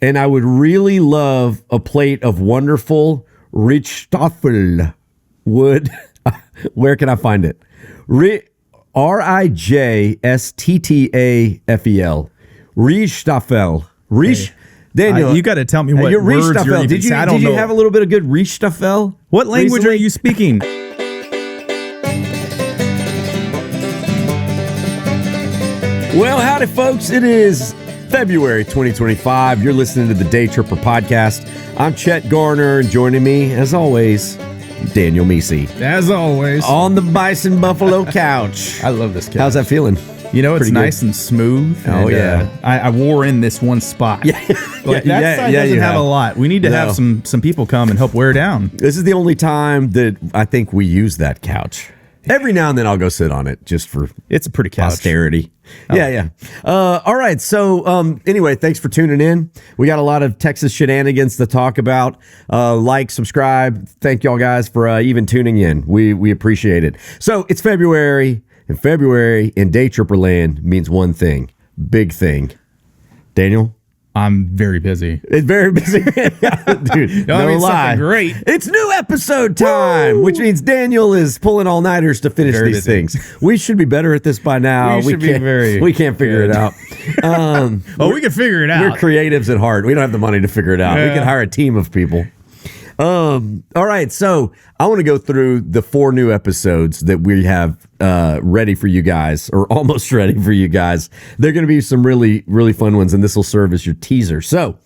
and I would really love a plate of wonderful Rijstaffel wood. Where can I find it? Rijstaffel. Rijstaffel. Daniel, you got to tell me what your words you're even did you I don't know. have a little bit of good Rijstaffel? What language recently? are you speaking? Well, howdy, folks. It is February 2025. You're listening to the Daytripper podcast. I'm Chet Garner, and joining me, as always, Daniel Meese. As always. On the Bison Buffalo couch. I love this couch. How's that feeling? You know, it's Pretty nice good. and smooth. Oh, and, I wore in this one spot. Yeah. But that side doesn't have a lot. We need to have some people come and help wear it down. This is the only time that I think we use that couch. Every now and then I'll go sit on it just for It's a pretty couch. posterity. Oh. Yeah. All right. So anyway, thanks for tuning in. We got a lot of Texas shenanigans to talk about. Like, subscribe. Thank y'all guys for even tuning in. We appreciate it. So it's February, and February in Daytripper land means one thing. Big thing. Daniel? I'm very busy. It's very busy. Dude, No, I no mean lie. something great. It's new episode time, which means Daniel is pulling all-nighters to finish Very these busy. things. We should be better at this by now. We should be very We can't figure good. it out. We can figure it We're out. creatives at heart. We don't have the money to figure it out. We Yeah. can hire a team of people. All right, so I want to go through the 4 new episodes that we have ready for you guys, or almost ready for you guys. They're going to be some really, really fun ones, and this will serve as your teaser. So,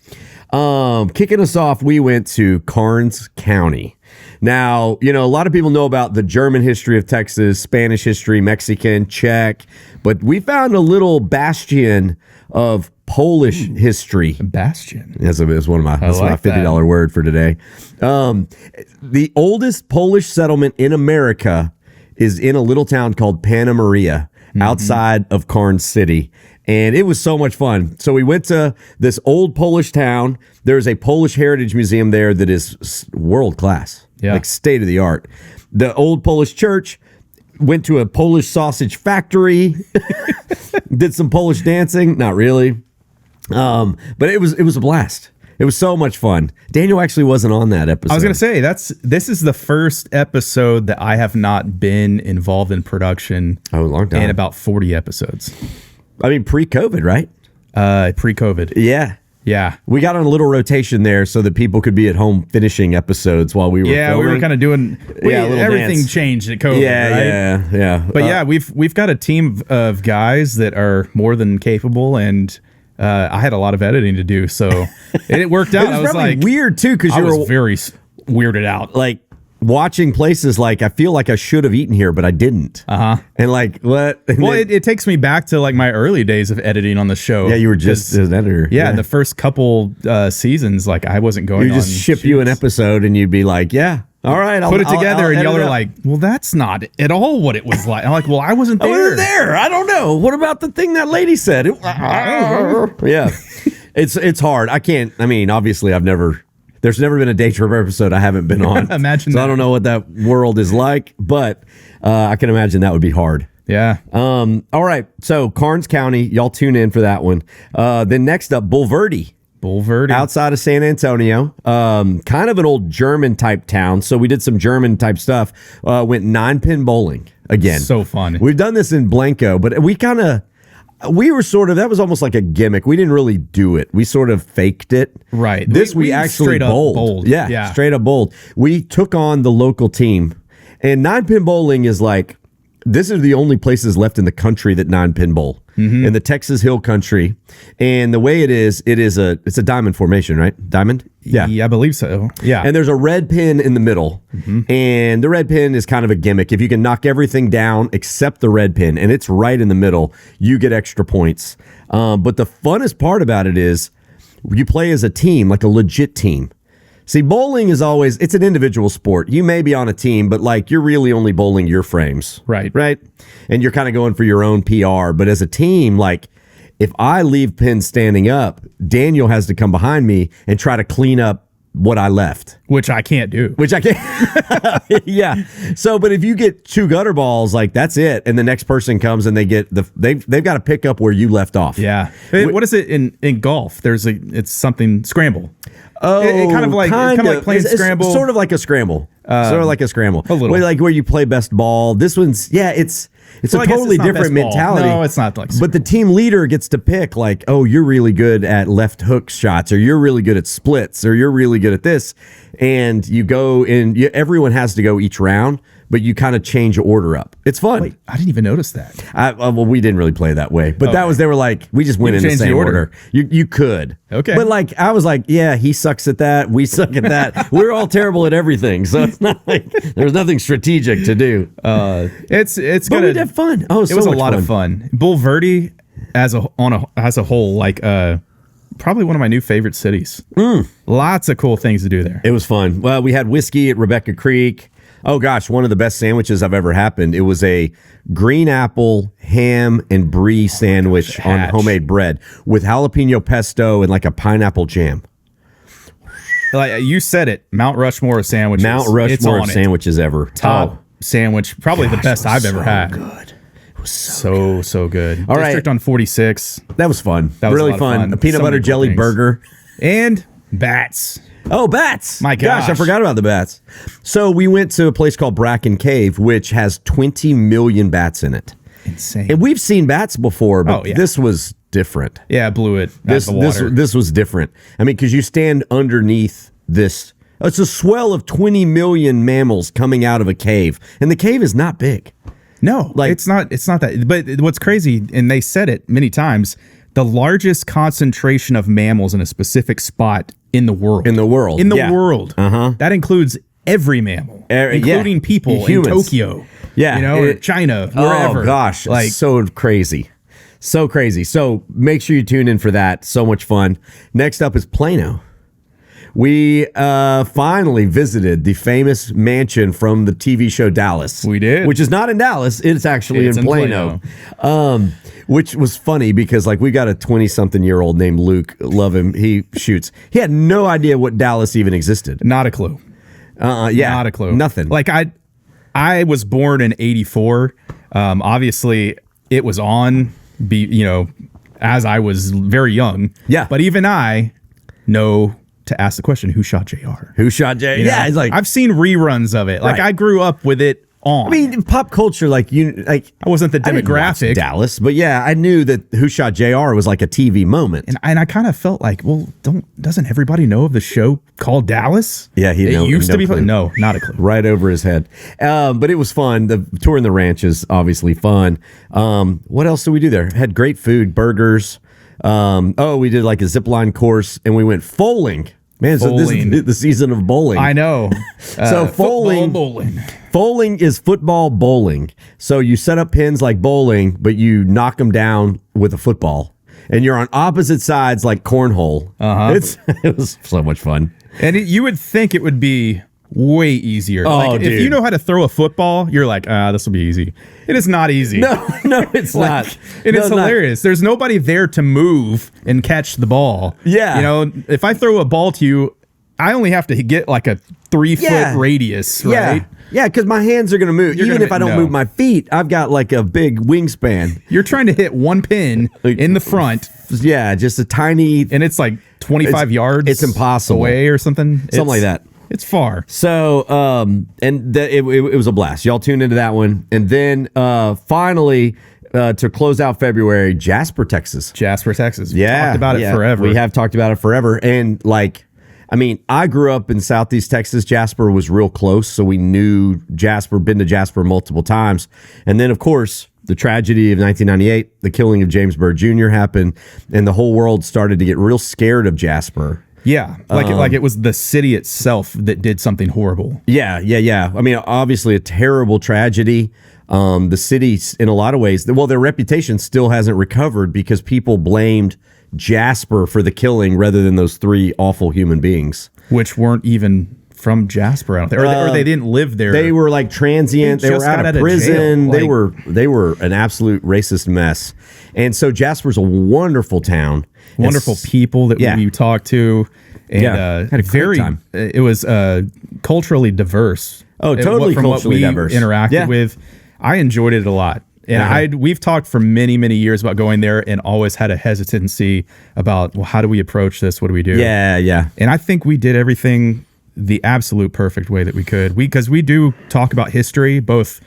kicking us off, we went to Karnes County. Now, you know, a lot of people know about the German history of Texas, Spanish history, Mexican, Czech, but we found a little bastion of Polish history. Bastion. That's one of my like $50 word for today. The oldest Polish settlement in America is in a little town called Panna Maria outside of Karnes City. And it was so much fun. So we went to this old Polish town. There's a Polish Heritage Museum there that is world class, like state of the art. The old Polish church. Went to a Polish sausage factory. Did some Polish dancing. Not really. But it was a blast. It was so much fun. Daniel actually wasn't on that episode. I was going to say, this is the first episode that I have not been involved in production a long time. in about 40 episodes. I mean, pre-COVID, right? Pre-COVID. Yeah. Yeah. We got on a little rotation there so that people could be at home finishing episodes while we were filming. We were kind of doing a little everything dance. changed at COVID, right? Yeah. But we've got a team of guys that are more than capable, and I had a lot of editing to do, so it worked out. It was probably like weird too, because I you were was very weirded out. like watching places like I feel like I should have eaten here, but I didn't. And like what? And Well, then- it takes me back to like my early days of editing on the show. yeah, you were just an editor. Yeah, the first couple seasons, like I wasn't going. You just on ship you an shoots. episode, and you'd be like, yeah. All right, Put it together, I'll and y'all edit are it like, "Well, that's not at all what it was like." I'm like, "Well, I wasn't I there." wasn't there. I don't know. What about the thing that lady said? Yeah, it's hard. I can't. I mean, obviously, there's never been a Daytripper episode I haven't been on. Imagine So that. I don't know what that world is like, but I can imagine that would be hard. Yeah. All right. So Karnes County, y'all tune in for that one. Then next up, Bulverde. Bulverde. Outside of San Antonio, kind of an old German type town. So we did some German type stuff. Went 9-pin bowling again. So fun. We've done this in Blanco, but we were sort of, that was almost like a gimmick. We didn't really do it. We sort of faked it. Right. This we We actually straight up bowled. Yeah, Yeah. straight up bowled. We took on the local team. And 9-pin bowling is like, this is the only places left in the country that 9-pin bowl. In the Texas Hill Country. And the way it's a diamond formation, right? Diamond? Yeah, I believe so. Yeah. And there's a red pin in the middle. And the red pin is kind of a gimmick. If you can knock everything down except the red pin, and it's right in the middle, you get extra points. But the funnest part about it is you play as a team, like a legit team. See, bowling is always, it's an individual sport. You may be on a team, but like you're really only bowling your frames. Right. Right? And you're kind of going for your own PR. But as a team, like if I leave pins standing up, Daniel has to come behind me and try to clean up what I left. Which I can't do. Which I can't. Yeah. So, but if you get 2 gutter balls, like that's it, and the next person comes and they get they've got to pick up where you left off. Yeah. What is it in golf? It's something scramble. Oh, it kind of like playing scramble. It's sort of like a scramble. Sort of like a scramble. A little. Where you play best ball. This one's it's a totally different mentality. No, it's not like but the team leader gets to pick like, oh, you're really good at left hook shots, or you're really good at splits, or you're really good at this. And you go in, everyone has to go each round, but you kind of change order up. It's fun. Wait, I didn't even notice that. Well, we didn't really play that way, but they were like, we just went in the same order. You could. Okay. But like, I was like, yeah, he sucks at that. We suck at that. We're all terrible at everything. So it's not like there's nothing strategic to do. It's but we had fun. Oh, it was a lot of fun. Bull Verde as a whole, like, probably one of my new favorite cities. Lots of cool things to do there. It was fun. Well, we had whiskey at Rebecca Creek. Oh gosh, one of the best sandwiches I've ever happened. It was a green apple, ham, and brie sandwich on homemade bread with jalapeno pesto and like a pineapple jam. Like you said it, Mount Rushmore of sandwiches. Mount Rushmore of sandwiches ever. Top sandwich, probably the best I've ever had. Good. It was so good. All District right. on 46. That was fun. That was really fun. A peanut butter jelly burger. And bats. Oh, bats. My gosh. I forgot about the bats. So we went to a place called Bracken Cave, which has 20 million bats in it. Insane. And we've seen bats before, but this was different. Yeah, blew it out of the water. This was different. I mean, because you stand underneath this. It's a swell of 20 million mammals coming out of a cave. And the cave is not big. No, like, it's not that. But what's crazy, and they said it many times, the largest concentration of mammals in a specific spot in the world. In the world. Uh-huh. That includes every mammal, including people humans. In Tokyo. Yeah. Or China, wherever. Oh, gosh. Like, so crazy. So crazy. So make sure you tune in for that. So much fun. Next up is Plano. We finally visited the famous mansion from the TV show Dallas. We did. Which is not in Dallas. It's actually in Plano. Which was funny because like we got a 20-something-year-old named Luke. Love him. He shoots. He had no idea what Dallas even existed. Not a clue. Yeah. Not a clue. Nothing. Like I was born in 84. Obviously, it was on, as I was very young. Yeah. But even I know to ask the question, who shot JR? Who shot JR? Yeah, it's like I've seen reruns of it. Like I grew up with it on. I mean, in pop culture, I wasn't the demographic. Dallas, but yeah, I knew that Who Shot JR was like a TV moment. And I kind of felt like, well, doesn't everybody know of the show called Dallas? Yeah, it used to be. No, not a clue. Right over his head. But it was fun. The tour in the ranch is obviously fun. What else did we do there? Had great food, burgers. We did like a zip line course, and we went foaling. Man, so this is the season of bowling. I know. So bowling. Bowling is football bowling. So you set up pins like bowling, but you knock them down with a football. And you're on opposite sides like cornhole. It was so much fun. And you would think it would be way easier. Dude. If you know how to throw a football, you're like, this will be easy. It is not easy. No, it's not. It's hilarious. There's nobody there to move and catch the ball. Yeah. If I throw a ball to you, I only have to get like a 3-foot radius, right? Yeah, because my hands are going to move. Even if I don't move my feet, I've got like a big wingspan. You're trying to hit one pin in the front. Yeah, just a tiny. And it's like 25 yards. It's impossible. Away or something. Something like that. It's far. So, it was a blast. Y'all tuned into that one. And then finally, to close out February, Jasper, Texas. Jasper, Texas. We talked about it forever. We have talked about it forever. And I grew up in Southeast Texas. Jasper was real close. So we knew Jasper, been to Jasper multiple times. And then, of course, the tragedy of 1998, the killing of James Byrd Jr. happened. And the whole world started to get real scared of Jasper. Yeah, like it was the city itself that did something horrible. Yeah. I mean, obviously a terrible tragedy. The city, in a lot of ways, their reputation still hasn't recovered because people blamed Jasper for the killing rather than those 3 awful human beings. Which weren't even from Jasper, I don't think. Or they didn't live there. They were like transient. They were out of prison. They were an absolute racist mess. And so Jasper's a wonderful town. Wonderful people that we talked to. And had a great time. It was culturally diverse. Oh, totally from culturally what we diverse. interacted with. I enjoyed it a lot. And we've talked for many, many years about going there and always had a hesitancy about, well, how do we approach this? What do we do? Yeah. And I think we did everything the absolute perfect way that we could. Because we do talk about history, both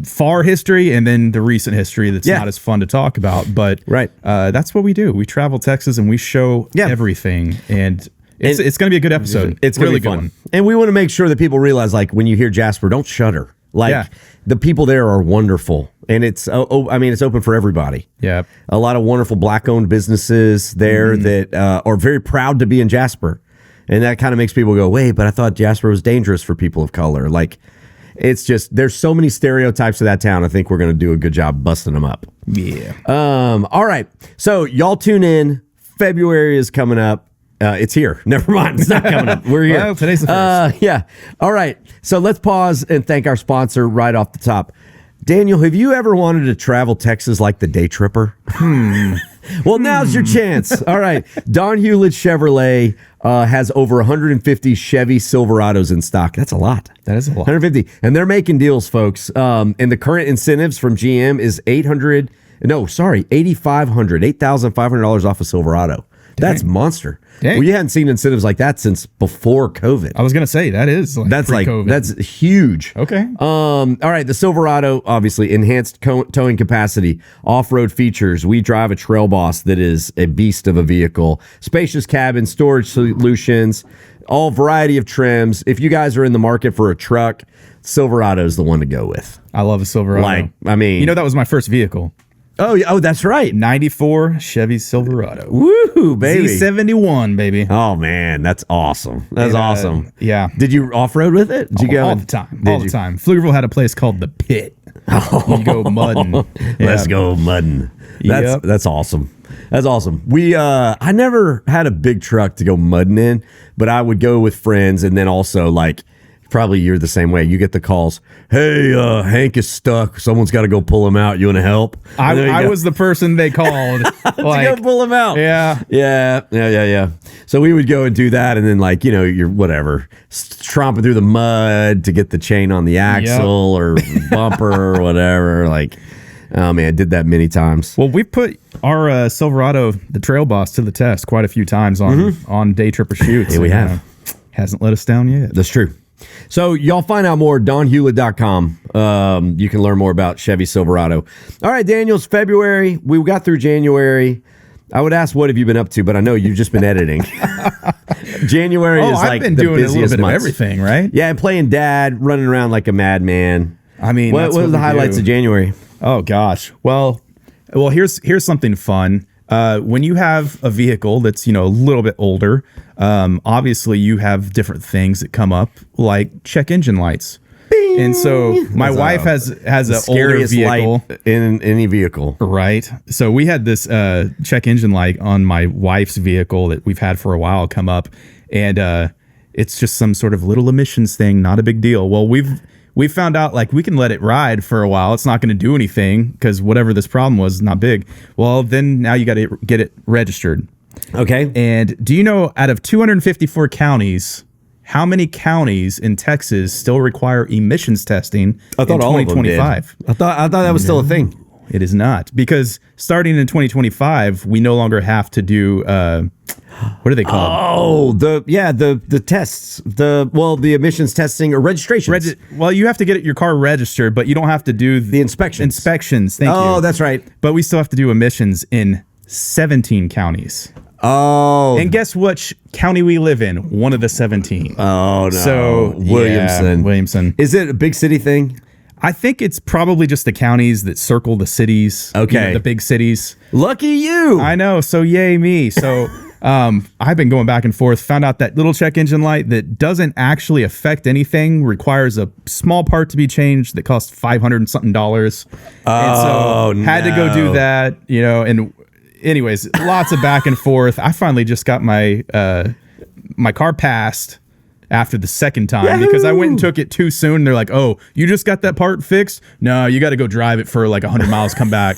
far history and then the recent history that's not as fun to talk about. But that's what we do. We travel Texas and we show everything. And it's going to be a good episode. It's going to be fun. One. And we want to make sure that people realize, like, when you hear Jasper, don't shudder. Like, the people there are wonderful. And it's open for everybody. Yeah. A lot of wonderful Black-owned businesses there that are very proud to be in Jasper. And that kind of makes people go, wait, but I thought Jasper was dangerous for people of color. Like, it's just, there's so many stereotypes of that town. I think we're going to do a good job busting them up. Yeah. All right. So y'all tune in. February is coming up. It's here. Never mind. It's not coming up. We're here. Well, today's the first. Yeah. All right. So let's pause and thank our sponsor right off the top. Daniel, have you ever wanted to travel Texas like the Daytripper? Well, now's your chance. All right. Don Hewlett Chevrolet has over 150 Chevy Silverados in stock. That's a lot. That is a lot. 150. And they're making deals, folks. And the current incentives from GM is $8,500, $8,500 off a Silverado. That's monster. Dang. Well, you hadn't seen incentives like that since before COVID. I was going to say, that is like that's huge. Okay. All right. The Silverado, obviously, enhanced towing capacity, off-road features. We drive a Trail Boss that is a beast of a vehicle. Spacious cabin, storage solutions, all variety of trims. If you guys are in the market for a truck, Silverado is the one to go with. I love a Silverado. Like, I mean, that was my first vehicle. Oh, that's right. 94 Chevy Silverado. Woo, baby. Z71, baby. Oh, man. That's awesome. That's awesome. Yeah. Did you off-road with it? Did you go all the time. All the time. Pflugerville had a place called The Pit. You go mudding. Let's go mudding. That's awesome. That's awesome. I never had a big truck to go mudding in, but I would go with friends, and then also, like, probably you're the same way. You get the calls. Hey, Hank is stuck. Someone's got to go pull him out. You want to help? I was the person they called to go pull him out. Yeah. So we would go and do that, and then you're whatever, tromping through the mud to get the chain on the axle or bumper or whatever. Like, oh man, did that many times. Well, we put our Silverado, the Trail Boss, to the test quite a few times on Daytripper shoots. Yeah, we have. Hasn't let us down yet. That's true. So y'all find out more at donhewlett.com. You can learn more about Chevy Silverado. All right, Daniel, it's February. We got through January. I would ask, what have you been up to? But I know you've just been editing. January is like the busiest month. I've been doing a little bit of everything, right? Yeah, and playing dad, running around like a madman. I mean, what were the highlights of January? Oh gosh. Well, here's something fun. When you have a vehicle that's a little bit older, obviously you have different things that come up, like check engine lights. Bing! And so my wife has an older vehicle light in any vehicle, right? So we had this check engine light on my wife's vehicle that we've had for a while come up, and it's just some sort of little emissions thing, not a big deal. Well, we found out like we can let it ride for a while. It's not going to do anything because whatever this problem was is not big. Well, then now you got to get it registered. Okay. And do you know out of 254 counties, how many counties in Texas still require emissions testing in 2025? I thought that was still a thing. It is not, because starting in 2025, we no longer have to do what are they called? Oh, the tests, the emissions testing or registrations. You have to get your car registered, but you don't have to do the inspections. Thank you. Oh, that's right. But we still have to do emissions in 17 counties. Oh. And guess which county we live in? One of the 17. Oh, no. So, Williamson. Is it a big city thing? I think it's probably just the counties that circle the cities. Okay. The big cities. Lucky you. I know. So, yay me. So, I've been going back and forth, found out that little check engine light that doesn't actually affect anything, requires a small part to be changed that costs $500 and something. And so had to go do that, and anyways, lots of back and forth. I finally just got my car passed after the second time because I went and took it too soon. They're like, oh, you just got that part fixed? No, you got to go drive it for like 100 miles, come back.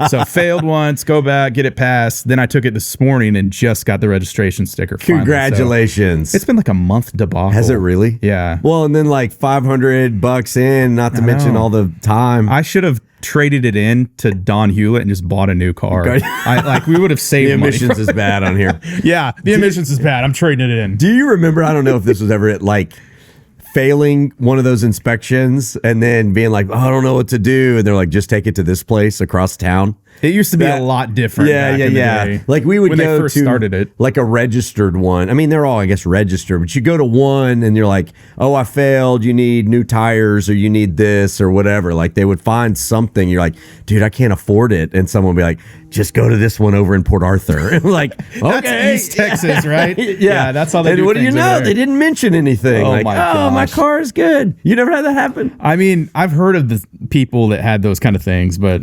So failed once, go back, get it passed. Then I took it this morning and just got the registration sticker. Finally. Congratulations. So it's been like a month debacle. Has it really? Yeah. Well, and then like $500 in, not to mention all the time. I should have traded it in to Don Hewlett and just bought a new car. We would have saved the emissions is bad on here. Yeah, the emissions is bad. I'm trading it in. Do you remember? I don't know if this was ever like failing one of those inspections and then being like, oh, I don't know what to do. And they're like, just take it to this place across town. It used to be a lot different. Yeah. Like we would when go they first to started it. like a registered one. I mean, they're all, I guess, registered, but you go to one and you're like, oh, I failed. You need new tires or you need this or whatever. Like they would find something. You're like, dude, I can't afford it. And someone would be like, just go to this one over in Port Arthur. And like, okay. That's East Texas, right? Yeah, that's how they do what do you things know? over there. They didn't mention anything. Oh, like, my oh, my gosh. car is good. You never had that happen? I mean, I've heard of the people that had those kind of things, but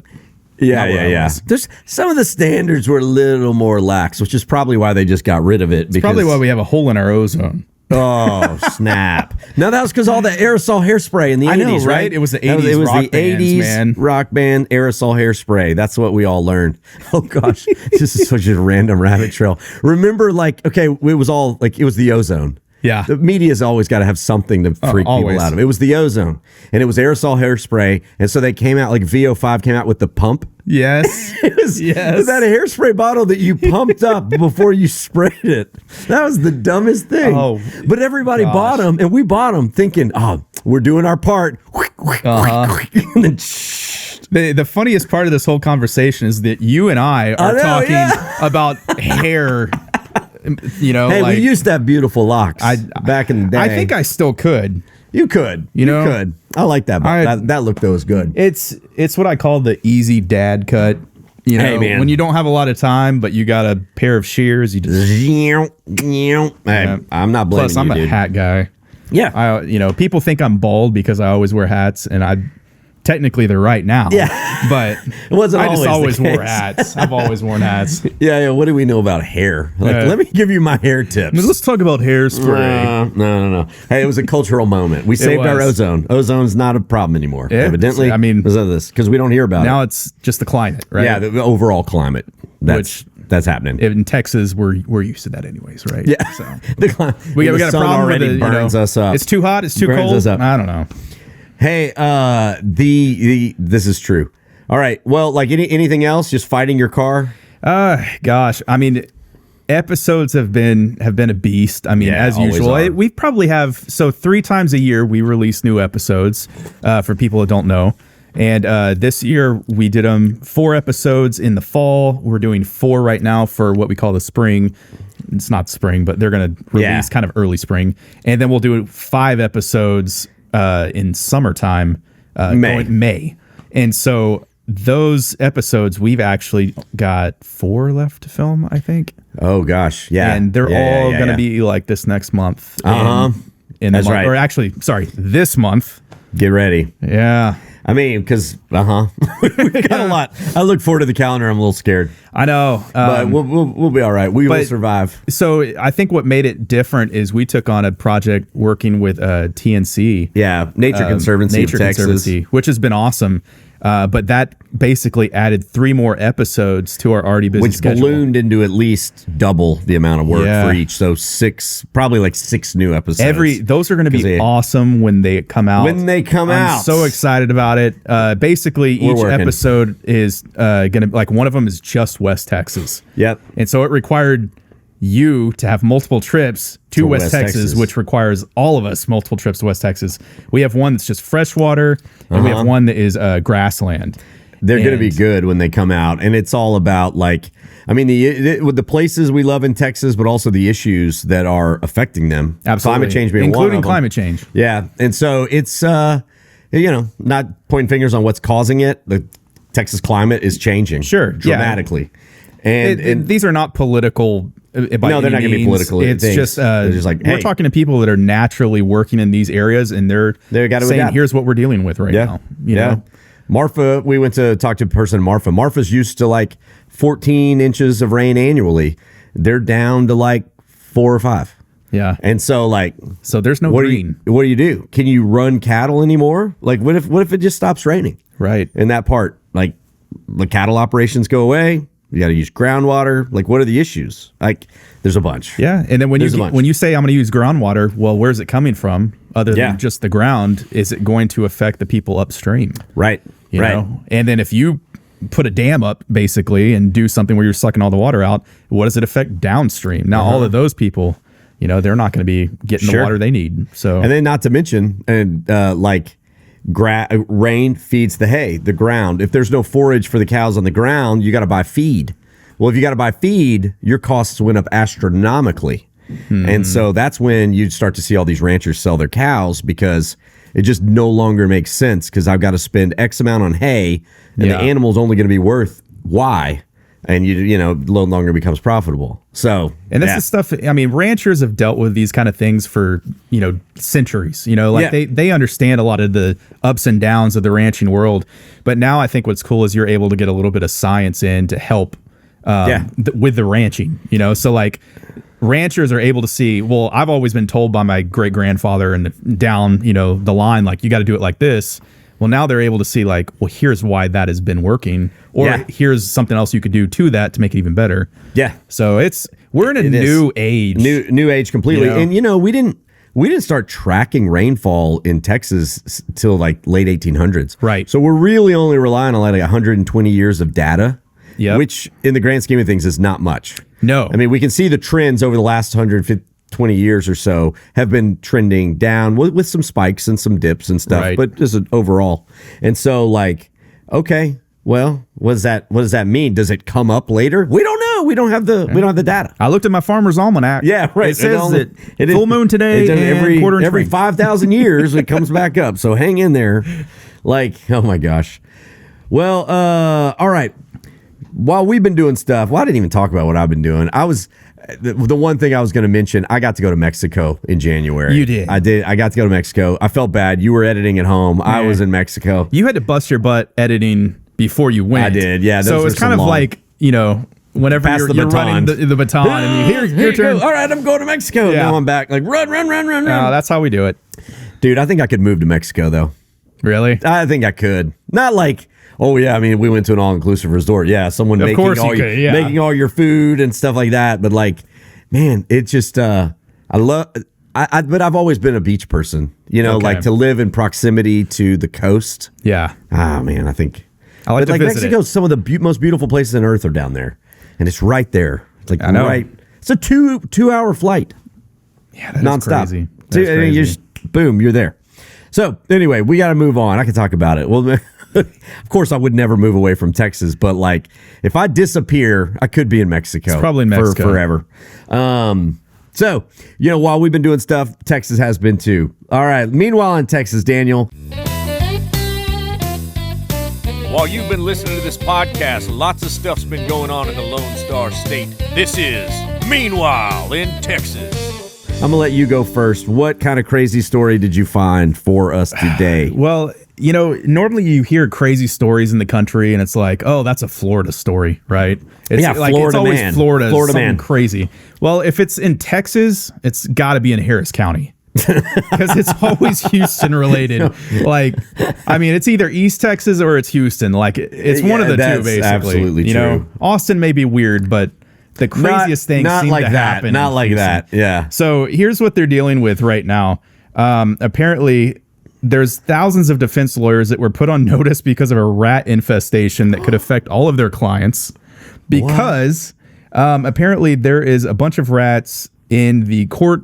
Yeah. There's some of the standards were a little more lax, which is probably why they just got rid of it. it's probably why we have a hole in our ozone. Oh, snap. No, that was because all the aerosol hairspray in the 80s, I know, right? right? It was the 80s It was rock the bands, 80s man. rock band aerosol hairspray. That's what we all learned. Oh, gosh. This is such a random rabbit trail. Remember, like, okay, it was all, like, it was the ozone. Yeah. The media's always got to have something to freak always. people out of. It was the ozone, and it was aerosol hairspray. And so they came out, like VO5 came out with the pump. Yes. It was that a hairspray bottle that you pumped up before you sprayed it. That was the dumbest thing. Oh, but everybody gosh. bought them, and we bought them thinking, oh, we're doing our part. And then, The funniest part of this whole conversation is that you and I are talking about hair. You know, hey, like, we used to have beautiful locks back in the day. I think I still could. You could. You know? could. I like that. That look, though, was good. It's what I call the easy dad cut. You know, Hey, man. when you don't have a lot of time, but you got a pair of shears, you just. Hey, I'm not blaming Plus, I'm you, a hat guy. Yeah. People think I'm bald because I always wear hats, and technically they're right now. Yeah. But It wasn't I just always the always wore case. hats. I've always worn hats. Yeah. What do we know about hair? Like, let me give you my hair tips. Let's talk about hairspray. No. Hey, it was a cultural moment. We saved our was. ozone. Ozone's not a problem anymore. Yeah, Evidently, I mean, because of this, because we don't hear about Now it. it's just the climate, right? Yeah, the overall climate. That's happening. In Texas, we're used to that anyways, right? Yeah. So we we got a sun problem already with it, burns us up. It's too hot. It's too Burns cold. us up. I don't know. Hey, this is true. All right. Well, like anything else, just fighting your car. Gosh, I mean, episodes have been a beast. I mean, Yeah, as always usual, are. we probably have 3 times a year we release new episodes. For people that don't know, and this year we did 4 episodes in the fall. We're doing 4 right now for what we call the spring. It's not spring, but they're going to release kind of early spring, and then we'll do 5 episodes in summertime, May. And so those episodes, we've actually got 4 left to film, I think. Oh gosh, yeah. And they're all going to be like this next month. In the That's month, right. Or actually, sorry, this month. Get ready. Yeah. I mean, because we've got a lot. I look forward to the calendar. I'm a little scared, I know. but we'll be all right. We will survive. So I think what made it different is we took on a project working with TNC. Yeah, Nature Conservancy of Texas, which has been awesome. But that basically added 3 more episodes to our already busy which schedule. ballooned into at least double the amount of work Yeah. for each. So probably like 6 new episodes. Those are going to be awesome when they come out. I'm so excited about it. Basically, each episode is going to, like, one of them is just West Texas. Yep. And so it required you to have multiple trips to West Texas, which requires all of us multiple trips to West Texas. We have one that's just freshwater, and we have one that is grassland. They're going to be good when they come out, and it's all about, like, I mean, with the places we love in Texas, but also the issues that are affecting them. Absolutely. Climate change being one of including them. climate change. Yeah, and so it's not pointing fingers on what's causing it. The Texas climate is changing, dramatically, and these are not political. By no, they're not going to be political. It's just like, hey, we're talking to people that are naturally working in these areas, and they're got to saying, adapt. "Here's what we're dealing with right now." You know? Marfa, we went to talk to a person in Marfa. Marfa's used to like 14 inches of rain annually. They're down to like 4 or 5. Yeah. And so there's no green. What do you do? Can you run cattle anymore? Like what if it just stops raining? Right. In that part, like the cattle operations go away. You got to use groundwater. Like, what are the issues? Like, there's a bunch. Yeah, and then when you say I'm going to use groundwater, well, where's it coming from? Other than just the ground, is it going to affect the people upstream? Right. You know? And then if you put a dam up basically and do something where you're sucking all the water out, what does it affect downstream? Now, all of those people, you know, they're not going to be getting the water they need. So, and then not to mention, rain feeds the hay, the ground. If there's no forage for the cows on the ground, you got to buy feed. Well, if you got to buy feed, your costs went up astronomically. And so that's when you start to see all these ranchers sell their cows, because it just no longer makes sense, because I've got to spend X amount on hay, and the animal's only going to be worth Y, and you know, no longer becomes profitable. So, and this is stuff, I mean, ranchers have dealt with these kind of things for, you know, centuries, you know, like they understand a lot of the ups and downs of the ranching world. But now I think what's cool is you're able to get a little bit of science in to help with the ranching, you know? So like ranchers are able to see, well, I've always been told by my great grandfather and down, you know, the line, like, you got to do it like this. Well, now they're able to see, like, well, here's why that has been working, or here's something else you could do to that to make it even better. Yeah. So we're in a new age, new age completely. You know? And you know, we didn't start tracking rainfall in Texas till like late 1800s. Right. So we're really only relying on like 120 years of data. Yeah. Which in the grand scheme of things is not much. No. I mean, we can see the trends over the last 120 years or so have been trending down with some spikes and some dips and stuff, but just overall. And so, like, okay, well, what does that mean? Does it come up later? We don't know. We don't have the data. I looked at my farmer's almanac. Yeah, right. It says that full moon today and every 5,000 years it comes back up. So hang in there. Like, oh my gosh. Well, all right. While we've been doing stuff, I didn't even talk about what I've been doing. The one thing I was going to mention, I got to go to Mexico in January. You did? I did. I got to go to Mexico. I felt bad. You were editing at home. I was in Mexico. You had to bust your butt editing before you went. I did, yeah. So it was kind of like, you know, whenever you're running the baton and here's your turn. All right, I'm going to Mexico. Yeah. Now I'm back. Like, run. That's how we do it. Dude, I think I could move to Mexico, though. Really? I think I could. Not like... Oh yeah, I mean, we went to an all-inclusive resort. Yeah, someone making all your food and stuff like that. But like, man, it just but I've always been a beach person. You know, like to live in proximity to the coast. Yeah. Ah, man, I think I like to visit Mexico. Some of the most beautiful places on earth are down there, and it's right there. It's like right. It's a two-hour flight. Yeah, that's crazy. You just, boom, you're there. So anyway, we got to move on. I can talk about it. Well. Of course, I would never move away from Texas, but like if I disappear, I could be in Mexico. It's probably in Mexico for forever. So, you know, while we've been doing stuff, Texas has been too. All right. Meanwhile, in Texas, Daniel. While you've been listening to this podcast, lots of stuff's been going on in the Lone Star State. This is Meanwhile in Texas. I'm going to let you go first. What kind of crazy story did you find for us today? Well, you know, normally you hear crazy stories in the country and it's like, oh, that's a Florida story, right? It's like, Florida it's always man. Florida man. Crazy. Well, if it's in Texas, it's got to be in Harris County. Because it's always Houston related. Like, I mean, it's either East Texas or it's Houston. Like, it's one of the two, basically. Absolutely true. You know, Austin may be weird, but the craziest things seem to happen. Not like that. Yeah. So here's what they're dealing with right now. Apparently, there's thousands of defense lawyers that were put on notice because of a rat infestation that could affect all of their clients. Because apparently there is a bunch of rats in the court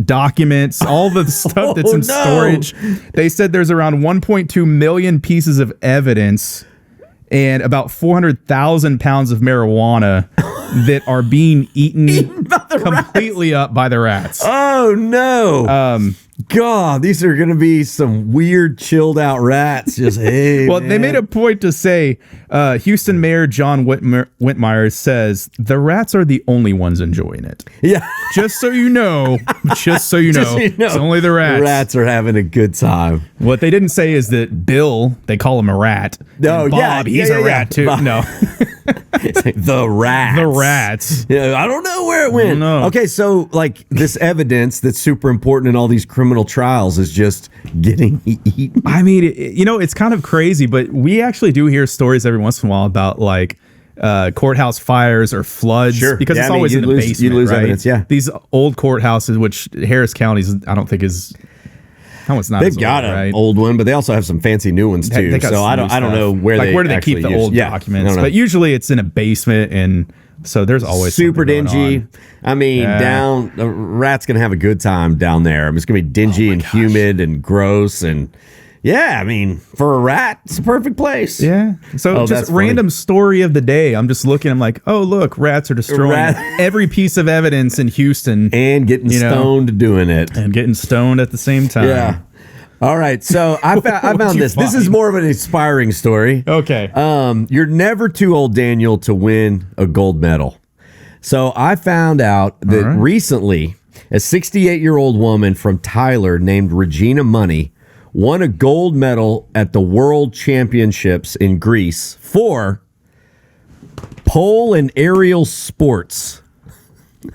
documents, all the stuff that's in storage. They said there's around 1.2 million pieces of evidence and about 400,000 pounds of marijuana that are being eaten completely up by the rats. Oh, no. God, these are going to be some weird, chilled out rats. Just, hey, well, they made a point to say, Houston Mayor John Whitmire says, the rats are the only ones enjoying it. Yeah. Just so you know, it's only the rats. The rats are having a good time. What they didn't say is that Bill, they call him a rat. No, Bob, he's a rat too. Bob. No. The rats. rats. Yeah, I don't know where it went. know. Okay, so like this evidence that's super important in all these criminal trials is just getting eaten. I mean, it's kind of crazy, but we actually do hear stories every once in a while about like courthouse fires or floods, because it's always in the basement. You lose right? evidence, yeah. These old courthouses, which Harris County's, I don't think is. No, it's not. They've got an old one, but they also have some fancy new ones too. They got So I don't know where where do they keep actually the use- old documents? But usually it's in a basement, and so there's always super something going dingy. on. I mean, the rat's gonna have a good time down there. I mean, it's gonna be dingy and humid and gross, and yeah, I mean, for a rat, it's a perfect place. Yeah. So that's just funny. random story of the day. I'm just looking. I'm like, oh look, rats are destroying every piece of evidence in Houston And getting stoned doing it. and getting stoned at the same time. Yeah. All right, so I found you this. This is find? more of an inspiring story. Okay. You're never too old, Daniel, to win a gold medal. So I found out that recently a 68-year-old woman from Tyler named Regina Money won a gold medal at the World Championships in Greece for pole and aerial sports.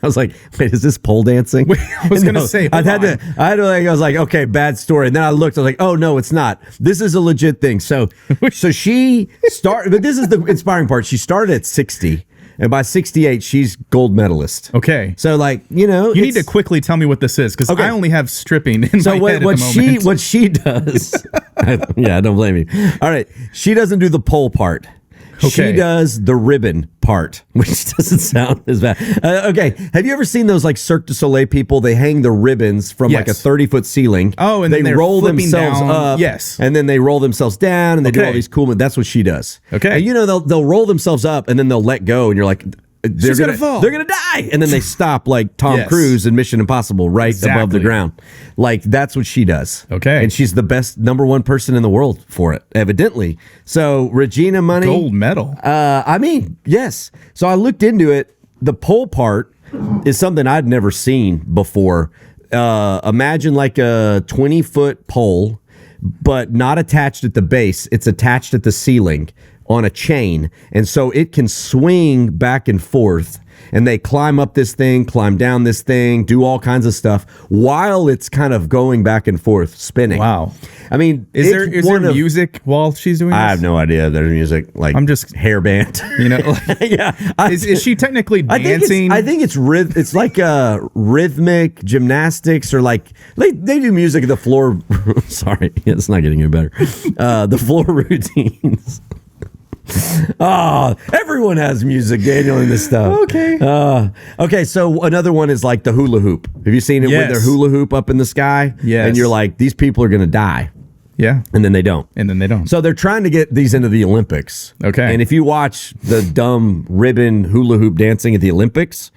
I was like, wait, is this pole dancing? Wait, I was gonna say, I was like, okay, bad story. And then I looked, I was like, oh no, it's not. This is a legit thing. So she started, but this is the inspiring part. She started at 60, and by 68, she's gold medalist. Okay. So like, You need to quickly tell me what this is, because I only have stripping in my head at the moment. What she does, yeah, don't blame me. All right, she doesn't do the pole part. Okay. She does the ribbon part, which doesn't sound as bad. Okay, have you ever seen those like Cirque du Soleil people? They hang the ribbons from like a 30-foot ceiling. Oh, and they then they're roll flipping themselves down. up. Yes. And then they roll themselves down, and they do all Okay. these cool moves. That's what she does. Okay. And they'll roll themselves up, and then they'll let go, and you're like, She's gonna fall. They're gonna die, and then they stop like Tom Yes. Cruise in Mission Impossible, right above the Exactly. ground. Like that's what she does. Okay. And she's the best #1 person in the world for it, evidently. So Regina Money, Gold medal. I mean, yes. So I looked into it. The pole part is something I'd never seen before. Imagine like a 20-foot pole, but not attached at the base. It's attached at the ceiling on a chain. And so it can swing back and forth. And they climb up this thing, climb down this thing, do all kinds of stuff while it's kind of going back and forth, spinning. Wow. I mean, Is there music while she's doing this? I have no idea if there's music. Like, I'm just- hair band. Yeah. Is she technically dancing? I think it's like rhythmic gymnastics, or like they do music at the floor. Sorry, it's not getting any better. The floor routines. Oh, everyone has music, Daniel, in this stuff. Okay. Okay, so another one is like the hula hoop. Have you seen it with their hula hoop up in the sky? Yes. And you're like, these people are going to die. Yeah. And then they don't. And then they don't. So they're trying to get these into the Olympics. Okay. And if you watch the dumb ribbon hula hoop dancing at the Olympics,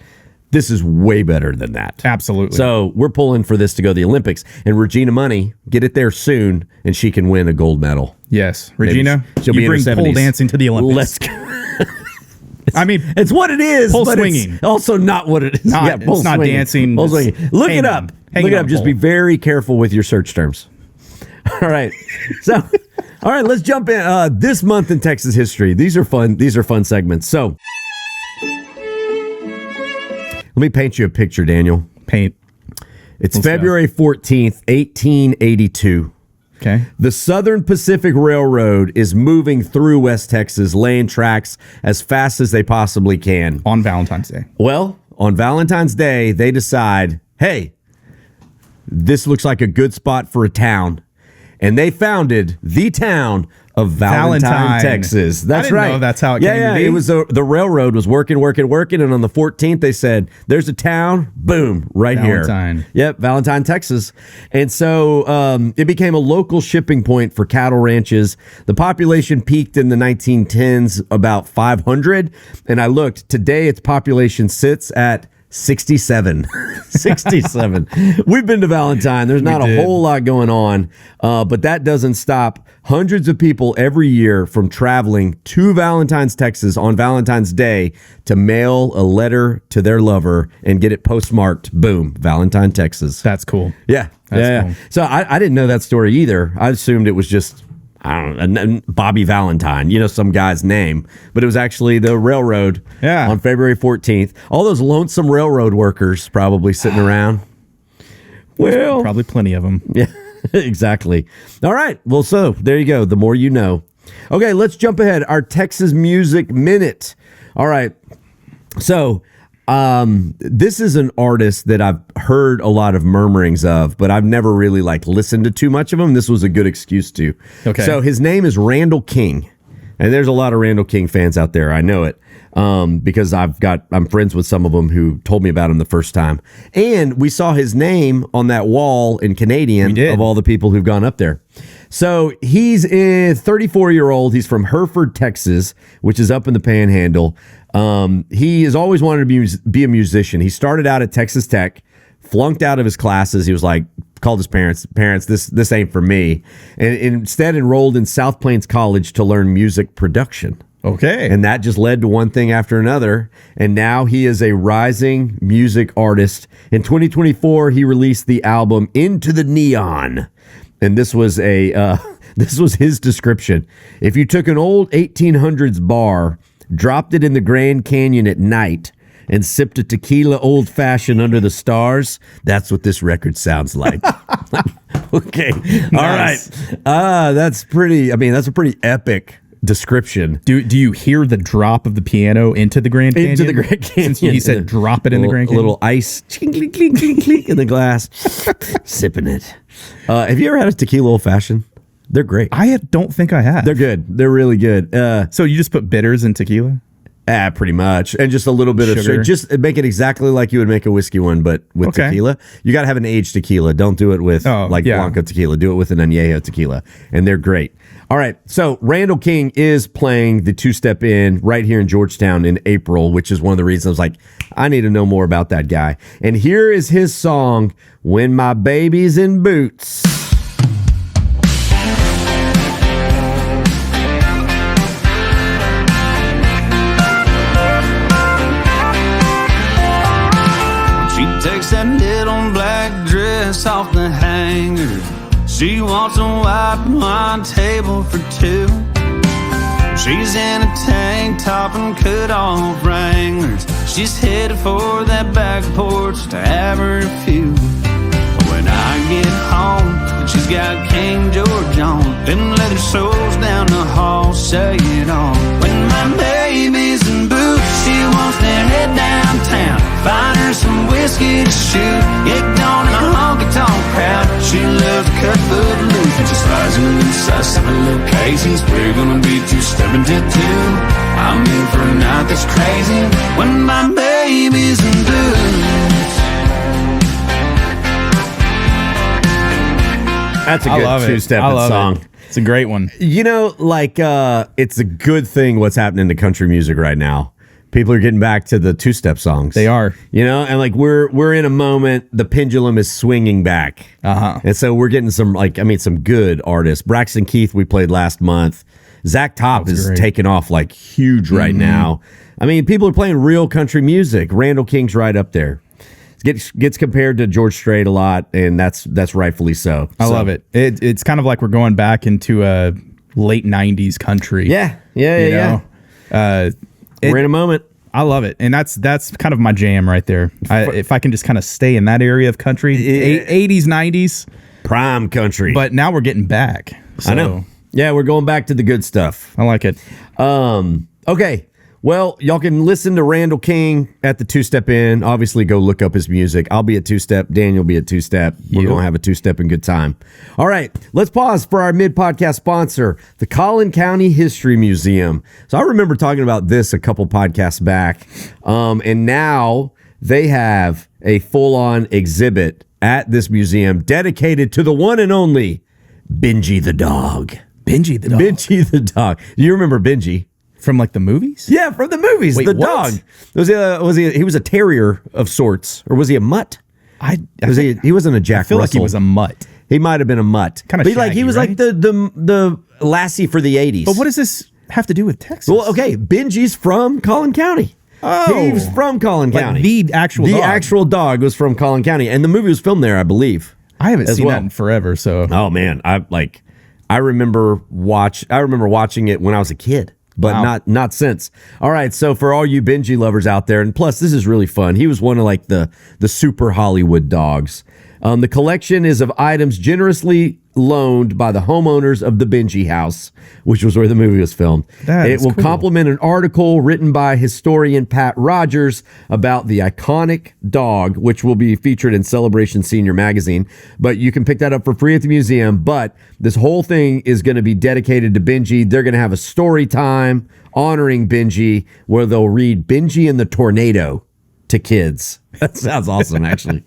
this is way better than that. Absolutely. So we're pulling for this to go to the Olympics. And Regina Money, get it there soon, and she can win a gold medal. Yes. Regina, she'll be you in her bring pole 70s. dancing to the Olympics. Let's go. I mean, It's what it is, pole but swinging. it's also not what it is. Not- pole it's not swinging. dancing, Pole it's swinging. Look it hanging up. on- Look hanging it on up. Just pole. be very careful with your search terms. All right. So, all right, let's jump in. This month in Texas history. These are fun. These are fun segments. So, let me paint you a picture, Daniel. Paint. It's Let's go. February 14th, 1882. Okay. The Southern Pacific Railroad is moving through West Texas, laying tracks as fast as they possibly can. On Valentine's Day. Well, on Valentine's Day, they decide, hey, this looks like a good spot for a town. And they founded the town of Valentine, Texas. That's I didn't right. know that's how it came to be. It was the railroad was working, and on the 14th they said, "There's a town, boom, right Valentine. here." Yep, Valentine, Texas. And so it became a local shipping point for cattle ranches. The population peaked in the 1910s, about 500, and I looked today. Its population sits at 67. 67. We've been to Valentine. There's not a whole lot going on, but that doesn't stop hundreds of people every year from traveling to Valentine's, Texas on Valentine's Day to mail a letter to their lover and get it postmarked. Boom, Valentine, Texas. That's cool. Yeah. That's yeah. cool. So I didn't know that story either. I assumed it was just I don't know, Bobby Valentine, some guy's name, but it was actually the railroad on February 14th. All those lonesome railroad workers probably sitting around. Well, probably plenty of them. Yeah, exactly. All right. Well, so there you go. The more you know. Okay, let's jump ahead. Our Texas Music Minute. All right. So this is an artist that I've heard a lot of murmurings of, but I've never really listened to too much of him. This was a good excuse to. Okay. So his name is Randall King, and there's a lot of Randall King fans out there. I know it because I'm friends with some of them who told me about him the first time, and we saw his name on that wall in Canadian of all the people who've gone up there. So he's a 34-year-old. He's from Hereford, Texas, which is up in the Panhandle. He has always wanted to be a musician. He started out at Texas Tech, flunked out of his classes. He was called his parents, this ain't for me. And instead enrolled in South Plains College to learn music production. Okay. And that just led to one thing after another. And now he is a rising music artist. In 2024, he released the album Into the Neon. And this was his description. If you took an old 1800s bar, dropped it in the Grand Canyon at night, and sipped a tequila old-fashioned under the stars, that's what this record sounds like. Okay. Nice. All right. That's a pretty epic description. Do you hear the drop of the piano into the Grand Canyon? Into the Grand Canyon. Since he said drop it in the Grand Canyon. A little ice, clink, clink, clink, clink, clink in the glass, sipping it. Have you ever had a tequila old-fashioned? They're great. I don't think I have. They're good. They're really good. So you just put bitters in tequila? Pretty much. And just a little bit of sugar. Just make it exactly like you would make a whiskey one, but with tequila. You got to have an aged tequila. Don't do it with Blanco tequila. Do it with an Añejo tequila. And they're great. All right. So Randall King is playing the Two-Step In right here in Georgetown in April, which is one of the reasons I was like, I need to know more about that guy. And here is his song, When My Baby's in Boots. Takes that little black dress off the hanger. She wants a white wine table for two. She's in a tank top and cut off Wranglers. She's headed for that back porch to have her a few. When I get home and she's got King George on, them leather soles down the hall say it all. When my baby's in boots, she wants to head downtown, find her some whiskey to shoot, get gone in a honky-tonk crowd. She loves to cut footloose and she slides inside seven little cases. We're gonna be two-stepping till 2. I'm in for a night that's crazy when my baby's in boots. That's a good two-stepping song. It's a great one. It's a good thing what's happening to country music right now. People are getting back to the two-step songs. They are. And we're in a moment, the pendulum is swinging back. Uh-huh. And so we're getting some good artists. Braxton Keith we played last month. Zach Top is taking off huge right now. People are playing real country music. Randall King's right up there. Gets compared to George Strait a lot, and that's rightfully so. I love it. It's kind of like we're going back into a late 90s country. Yeah. We're in a moment. I love it. And that's kind of my jam right there. If I can just kind of stay in that area of country, 80s, 90s. Prime country. But now we're getting back. So. I know. Yeah, we're going back to the good stuff. I like it. Okay. Well, y'all can listen to Randall King at the Two-Step In. Obviously, go look up his music. I'll be at Two-Step. Daniel will be at Two-Step. We're going to have a Two-Step and good time. All right, let's pause for our mid-podcast sponsor, the Collin County History Museum. So I remember talking about this a couple podcasts back, and now they have a full-on exhibit at this museum dedicated to the one and only Benji the dog. Benji the dog? Benji the dog. Do you remember Benji? From the movies? Yeah, from the movies. Wait, the what? dog. He was a terrier of sorts, or was he a mutt? He wasn't a Jack Russell. I feel like he was a mutt. He might have been a mutt. Kind of shaggy, he was right? like the Lassie for the 80s. But what does this have to do with Texas? Well, okay, Benji's from Collin County. Oh. He was from Collin County. The actual dog. The actual dog was from Collin County, and the movie was filmed there, I believe. I haven't seen that in forever, so. Oh, man. I remember watching it when I was a kid, but not since. All right, so for all you Benji lovers out there, and plus this is really fun. He was one of like the super Hollywood dogs. The collection is of items generously loaned by the homeowners of the Benji house, which was where the movie was filmed. It will complement an article written by historian Pat Rogers about the iconic dog, which will be featured in Celebration Senior magazine. But you can pick that up for free at the museum. But this whole thing is going to be dedicated to Benji. They're going to have a story time honoring Benji where they'll read Benji and the Tornado to kids. That sounds awesome, actually.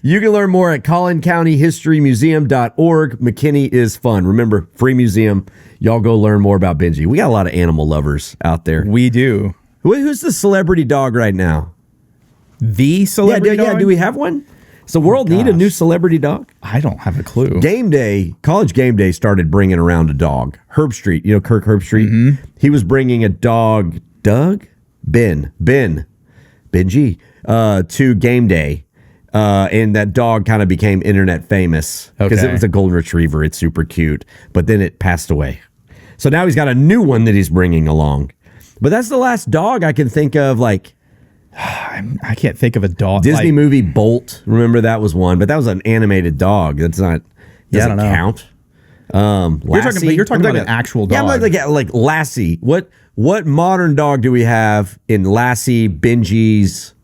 You can learn more at collincountyhistorymuseum.org. McKinney is fun. Remember, free museum. Y'all go learn more about Benji. We got a lot of animal lovers out there. We do. Who's the celebrity dog right now? The celebrity dog? Yeah, do we have one? Does the world need a new celebrity dog? I don't have a clue. College Game Day started bringing around a dog. Herbstreit, Kirk Herbstreit. Mm-hmm. He was bringing a dog, Benji, to Game Day. And that dog kind of became internet famous because it was a golden retriever. It's super cute, but then it passed away. So now he's got a new one that he's bringing along. But that's the last dog I can think of. Like, I can't think of a dog. Disney movie Bolt. Remember that was one, but that was an animated dog. That's not doesn't count. You're talking about an actual dog. Yeah, like Lassie. What modern dog do we have in Lassie, Benji's,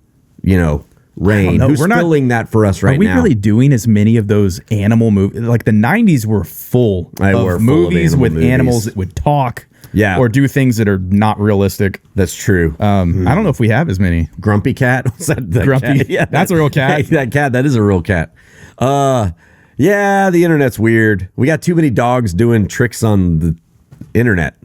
reign? Who's filling that for us right now? Are we really doing as many of those animal movies? Like the 90s were full of movies with animals that would talk. Yeah. Or do things that are not realistic. That's true. I don't know if we have as many. Grumpy Cat? What's that? Grumpy? Cat? Yeah, that's a real cat. That is a real cat. Yeah, the internet's weird. We got too many dogs doing tricks on the internet.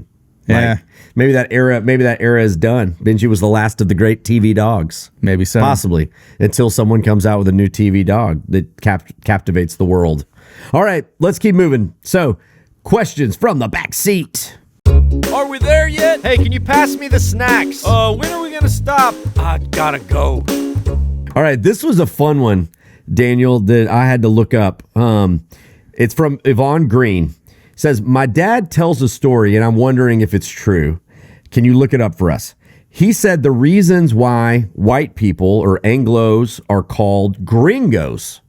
Yeah. Maybe that era is done. Benji was the last of the great TV dogs. Maybe so. Possibly. Until someone comes out with a new TV dog that captivates the world. All right, let's keep moving. So, questions from the back seat. Are we there yet? Hey, can you pass me the snacks? When are we gonna stop? I gotta go. All right, this was a fun one, Daniel, that I had to look up. It's from Yvonne Green. It says, my dad tells a story, and I'm wondering if it's true. Can you look it up for us? He said the reasons why white people or Anglos are called Gringos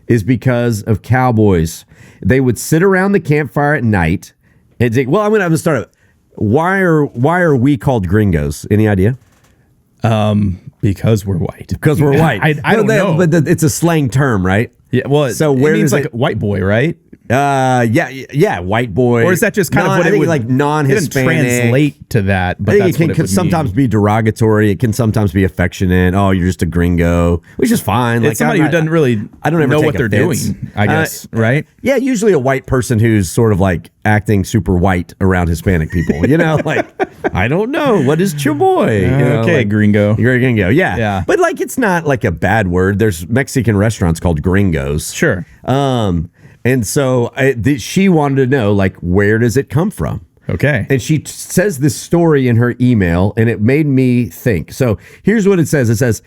is because of cowboys. They would sit around the campfire at night and say, well, I'm gonna start it. Why are we called Gringos? Any idea? Because we're white. Because we're white. I don't know. But it's a slang term, right? Yeah. Well, so it means like white boy, right? Yeah, white boy. Or is that just kind of what it would like non-Hispanic? It doesn't translate to that, but I think it can sometimes be derogatory. It can sometimes be affectionate. Oh, you're just a gringo, which is fine. It's somebody who doesn't really know what they're doing, I guess, right? Yeah, usually a white person who's sort of like acting super white around Hispanic people. Like, I don't know. What is chaboy? Okay, like, gringo. You're a gringo, yeah. But like, it's not like a bad word. There's Mexican restaurants called gringos. Sure. And so she wanted to know, like, where does it come from? Okay. And she says this story in her email, and it made me think. So here's what it says. It says,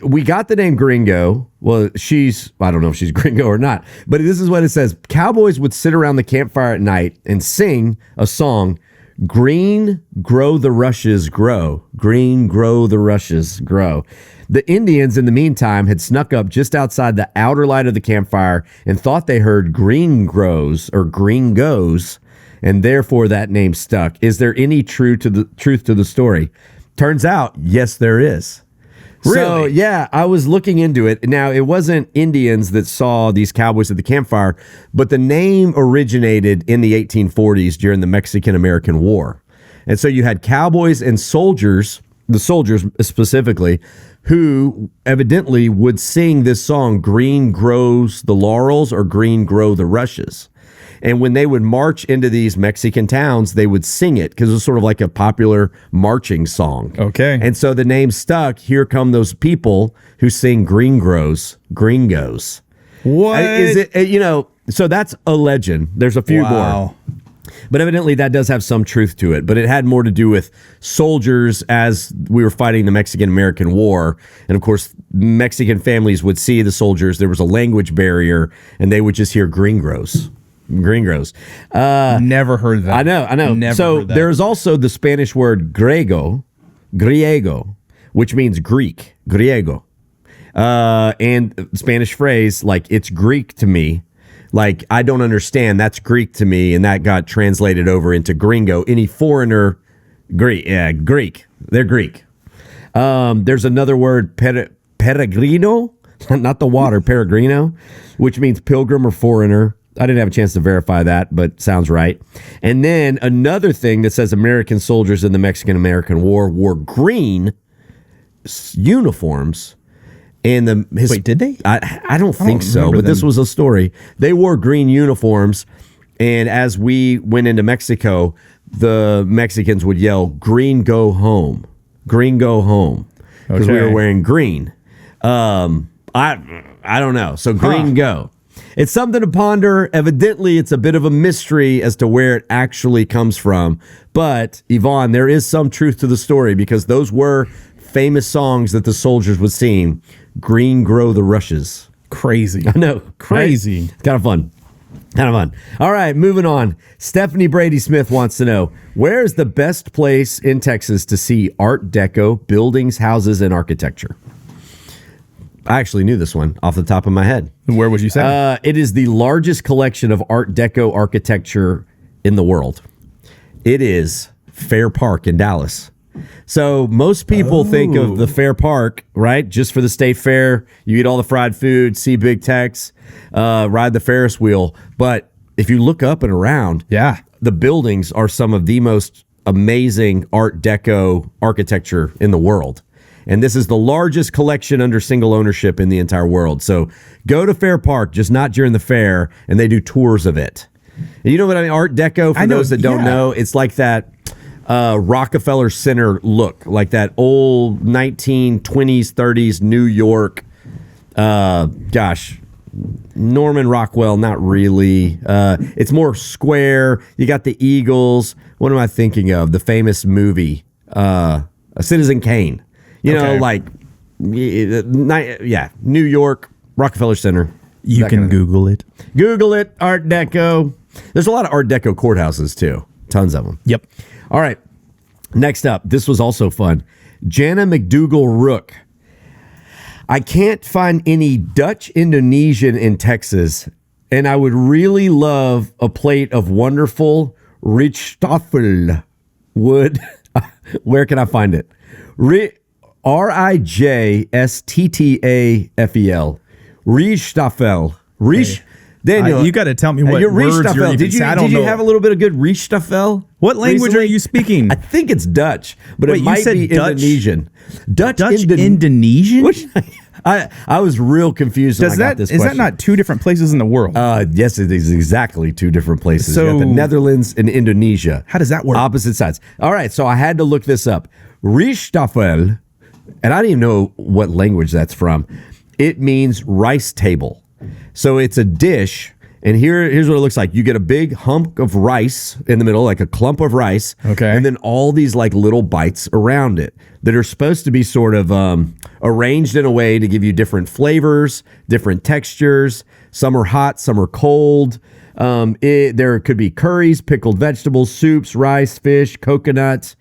we got the name Gringo. Well, I don't know if she's Gringo or not, but this is what it says. Cowboys would sit around the campfire at night and sing a song, Green, grow the rushes, grow. Green, grow the rushes, grow. The Indians, in the meantime, had snuck up just outside the outer light of the campfire and thought they heard green grows or gringos, and therefore that name stuck. Is there any truth to the story? Turns out, yes, there is. Really? So, yeah, I was looking into it. Now, it wasn't Indians that saw these cowboys at the campfire, but the name originated in the 1840s during the Mexican-American War. And so you had cowboys and soldiers, the soldiers specifically, who evidently would sing this song, Green Grows the Laurels or Green Grow the Rushes. And when they would march into these Mexican towns, they would sing it because it was sort of like a popular marching song. Okay. And so the name stuck. Here come those people who sing Gringos. What? Is it, so that's a legend. There's a few more. But evidently that does have some truth to it. But it had more to do with soldiers as we were fighting the Mexican-American War. And, of course, Mexican families would see the soldiers. There was a language barrier, and they would just hear Gringos. Gringos. Never heard that. I know. Never So heard that. there's also the Spanish word griego, which means Greek, griego. And Spanish phrase, like, it's Greek to me. Like, I don't understand. That's Greek to me. And that got translated over into gringo. Any foreigner, Greek. Yeah, Greek. They're Greek. There's another word, peregrino, not the water, peregrino, which means pilgrim or foreigner. I didn't have a chance to verify that, but sounds right. And then another thing that says American soldiers in the Mexican-American War wore green uniforms. And Wait, did they? I don't think so, remember but this them. was a story. They wore green uniforms, and as we went into Mexico, the Mexicans would yell, "Green, go home! Green, go home!" Because we Okay. were wearing green. I don't know. So green, go. It's something to ponder. Evidently, it's a bit of a mystery as to where it actually comes from. But Yvonne, there is some truth to the story because those were famous songs that the soldiers would sing. Green grow the rushes. Crazy. I know. Crazy. Right? Kind of fun. All right, moving on. Stephanie Brady Smith wants to know, where is the best place in Texas to see Art Deco buildings, houses, and architecture? I actually knew this one off the top of my head. Where would you say? It is the largest collection of Art Deco architecture in the world. It is Fair Park in Dallas. So most people think of the Fair Park, right? Just for the state fair. You eat all the fried food, see big techs, ride the Ferris wheel. But if you look up and around, Yeah. the buildings are some of the most amazing Art Deco architecture in the world. And this is the largest collection under single ownership in the entire world. So go to Fair Park, just not during the fair, and they do tours of it. And you know what I mean? Art Deco, for I know, those that don't yeah. know, it's like that Rockefeller Center look, like that old 1920s, 30s New York. Norman Rockwell, not really. It's more square. You got the Eagles. What am I thinking of? The famous movie, Citizen Kane. You know, Okay. like, New York, Rockefeller Center. You that can kind of- Google it. Google it, Art Deco. There's a lot of Art Deco courthouses, too. Tons of them. Yep. All right. Next up, this was also fun. Jana McDougal Rook. I can't find any Dutch-Indonesian in Texas, and I would really love a plate of wonderful Rijstafel. Where can I find it? Rijstafel. Rijstafel. Daniel, you got to tell me what you're words you're Rijstafel. even Did you saying. I don't know. have a little bit of good Rijstafel? What language recently? are you speaking? I think it's Dutch, but Wait, it you might said be Dutch? Indonesian. Indonesian? Which I was real confused when I got this Is question. that not two different places in the world? Yes, it is exactly two different places. You got the So- Netherlands and Indonesia. How does that work? Opposite sides. All right, so I had to look this up. Rijstafel, and I didn't even know what language that's from. It means rice table. So it's a dish. And here's what it looks like. You get a big hump of rice in the middle, like a clump of rice. Okay. And then all these like little bites around it that are supposed to be sort of arranged in a way to give you different flavors, different textures. Some are hot, some are cold. There could be curries, pickled vegetables, soups, rice, fish, coconut.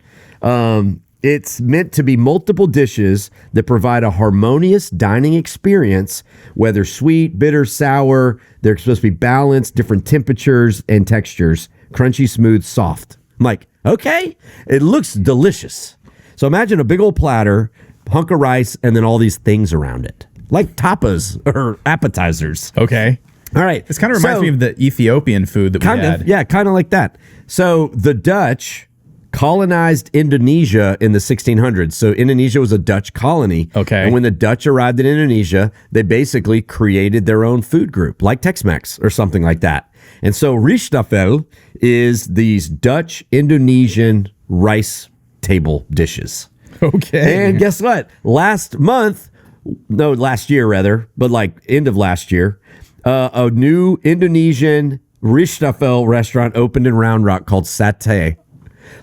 It's meant to be multiple dishes that provide a harmonious dining experience, whether sweet, bitter, sour. They're supposed to be balanced, different temperatures and textures, crunchy, smooth, soft. I'm like, okay, it looks delicious. So imagine a big old platter, hunk of rice, and then all these things around it, like tapas or appetizers. Okay. All right. This kind of reminds me of the Ethiopian food that we had. Yeah, kind of like that. So the Dutch colonized Indonesia in the 1600s. So Indonesia was a Dutch colony. Okay. And when the Dutch arrived in Indonesia, they basically created their own food group, like Tex-Mex or something like that. And so Rijstafel is these Dutch Indonesian rice table dishes. Okay. And guess what? Last year rather, but like end of last year, a new Indonesian Rijstafel restaurant opened in Round Rock called Satay.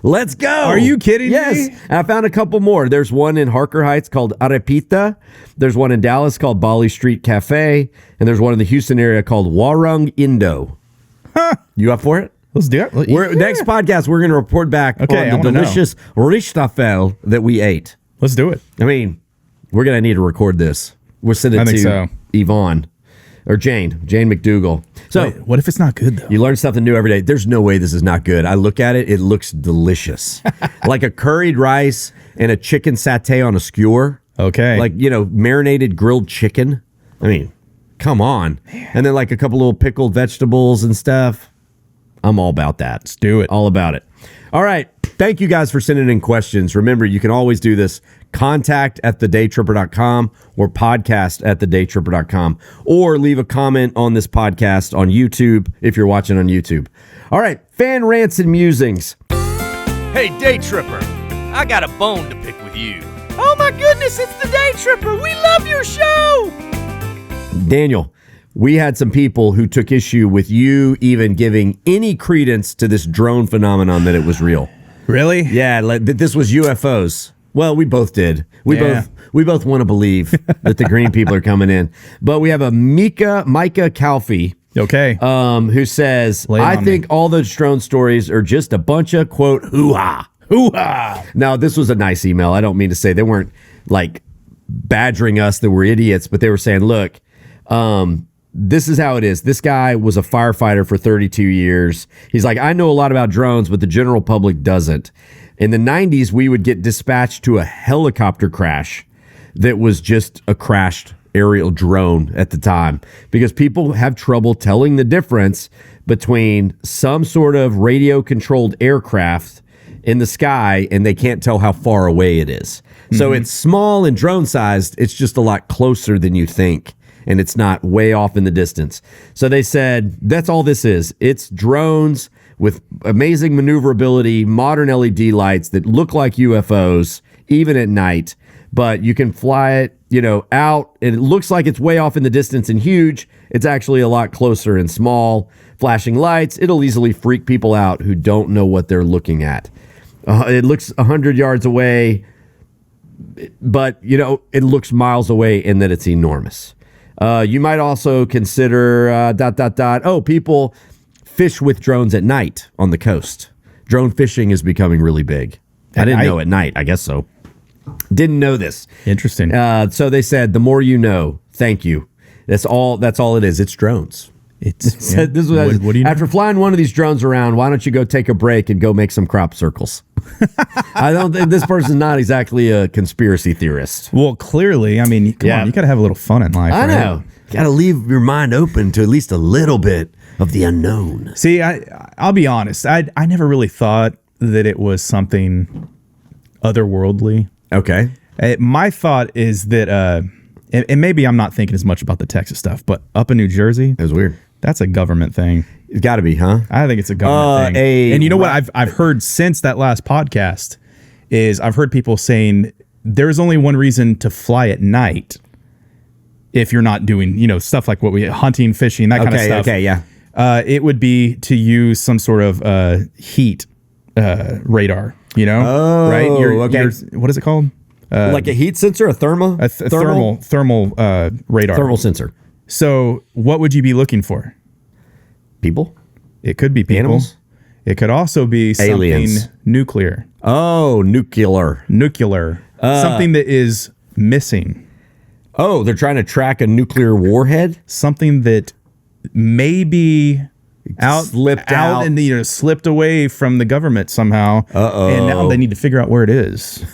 Let's go. Are you kidding yes. me? Yes. I found a couple more. There's one in Harker Heights called Arepita. There's one in Dallas called Bali Street Cafe. And there's one in the Houston area called Warung Indo. You up for it? Let's do it. Next podcast, we're going to report back on the delicious Richtafel that we ate. Let's do it. I mean, we're going to need to record this. We'll send it to Yvonne or Jane McDougal. So, wait, what if it's not good, though? You learn something new every day. There's no way this is not good. I look at it, it looks delicious. Like a curried rice and a chicken satay on a skewer. Okay. Like, marinated grilled chicken. I mean, come on. Man. And then like a couple little pickled vegetables and stuff. I'm all about that. Let's do it. All about it. All right. Thank you guys for sending in questions. Remember, you can always do this. contact@thedaytripper.com or podcast@thedaytripper.com, or leave a comment on this podcast on YouTube if you're watching on YouTube. All right. Fan rants and musings. Hey, Daytripper, I got a bone to pick with you. Oh my goodness, it's the Daytripper. We love your show. Daniel, we had some people who took issue with you even giving any credence to this drone phenomenon that it was real. Really? Yeah, that this was UFOs. Well, we both did. We both want to believe that the green people are coming in. But we have a Micah Calfee. Okay. Who says, I think all those drone stories are just a bunch of, quote, hoo-ha. Hoo-ha. Now, this was a nice email. I don't mean to say they weren't like badgering us that we're idiots, but they were saying, look, this is how it is. This guy was a firefighter for 32 years. He's like, I know a lot about drones, but the general public doesn't. In the 90s, we would get dispatched to a helicopter crash that was just a crashed aerial drone at the time, because people have trouble telling the difference between some sort of radio-controlled aircraft in the sky, and they can't tell how far away it is. Mm-hmm. So it's small and drone-sized. It's just a lot closer than you think, and it's not way off in the distance. So they said, that's all this is. It's drones with amazing maneuverability, modern LED lights that look like UFOs, even at night, but you can fly it, out, and it looks like it's way off in the distance and huge. It's actually a lot closer and small. Flashing lights, it'll easily freak people out who don't know what they're looking at. It looks 100 yards away, but, it looks miles away in that it's enormous. You might also consider, people fish with drones at night on the coast. Drone fishing is becoming really big. I didn't know at night. I guess so. Didn't know this. Interesting. So they said, the more you know, thank you. That's all it is. It's drones. This was, what do you know? After flying one of these drones around, why don't you go take a break and go make some crop circles? I don't think this person's not exactly a conspiracy theorist. Well, clearly, I mean, come on, you got to have a little fun in life. I know. Got to leave your mind open to at least a little bit of the unknown. See, I'll be honest. I never really thought that it was something otherworldly. Okay. My thought is that, and maybe I'm not thinking as much about the Texas stuff, but up in New Jersey, it was weird. That's a government thing. It's got to be, huh? I think it's a government thing. And you know what I've heard since that last podcast is I've heard people saying there's only one reason to fly at night if you're not doing, stuff like what we hunting, fishing, that kind of stuff. Okay, yeah. It would be to use some sort of heat radar, right? What is it called? Like a heat sensor, a thermal radar. Thermal sensor. So what would you be looking for? People? It could be people. Animals? It could also be something aliens. Nuclear. Oh, nuclear. Something that is missing. Oh, they're trying to track a nuclear warhead? Something that maybe slipped out and slipped away from the government somehow. And now they need to figure out where it is.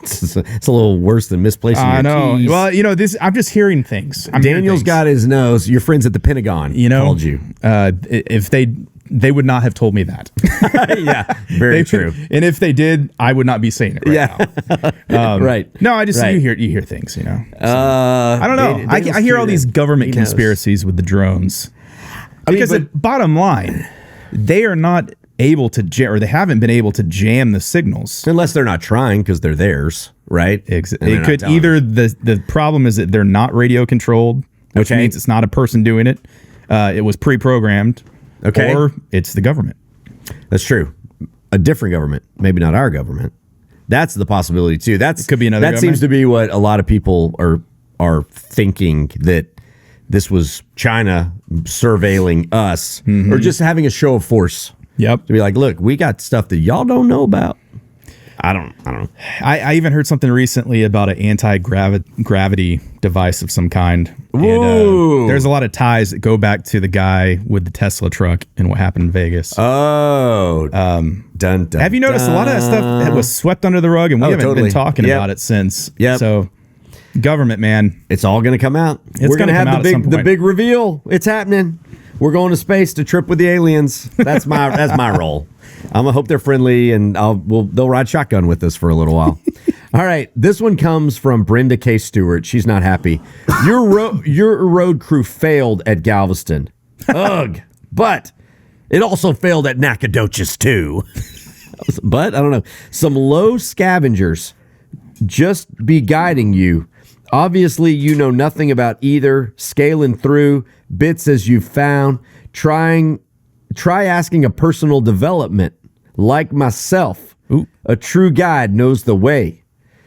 It's a little worse than misplacing your keys. Well, this I'm just hearing things. Daniel's got his nose. Your friends at the Pentagon called you. If they would not have told me that. Yeah, very true. And if they did, I would not be saying it now. Right. No, I just you hear things. So, I don't know. I hear all these government conspiracies with the drones. Because the bottom line, they are not able to or they haven't been able to jam the signals unless they're not trying because they're theirs, right? It could either the problem is that they're not radio controlled, which means it's not a person doing it. It was pre-programmed. Okay. Or it's the government. That's true. A different government, maybe not our government. That's the possibility too. It could be another. That seems to be what a lot of people are thinking, that this was China surveilling us or just having a show of force. Yep. To be like, look, we got stuff that y'all don't know about. I don't know. I even heard something recently about an anti-gravity device of some kind. Whoa. And, there's a lot of ties that go back to the guy with the Tesla truck and what happened in Vegas. Oh. Dun, dun, Have you noticed a lot of that stuff that was swept under the rug and we haven't been talking about it since? Yep. So government, man. It's all going to come out. It's We're going to have the point. big reveal. It's happening. We're going to space to trip with the aliens. That's my role. I'm gonna hope they're friendly and they'll ride shotgun with us for a little while. All right, this one comes from Brenda K. Stewart. She's not happy. Your road crew failed at Galveston. Ugh, but it also failed at Nacogdoches too. But I don't know. Some low scavengers just be guiding you. Obviously, you know nothing about either. Scaling through bits as you found. Try asking a personal development like myself. Ooh. A true guide knows the way.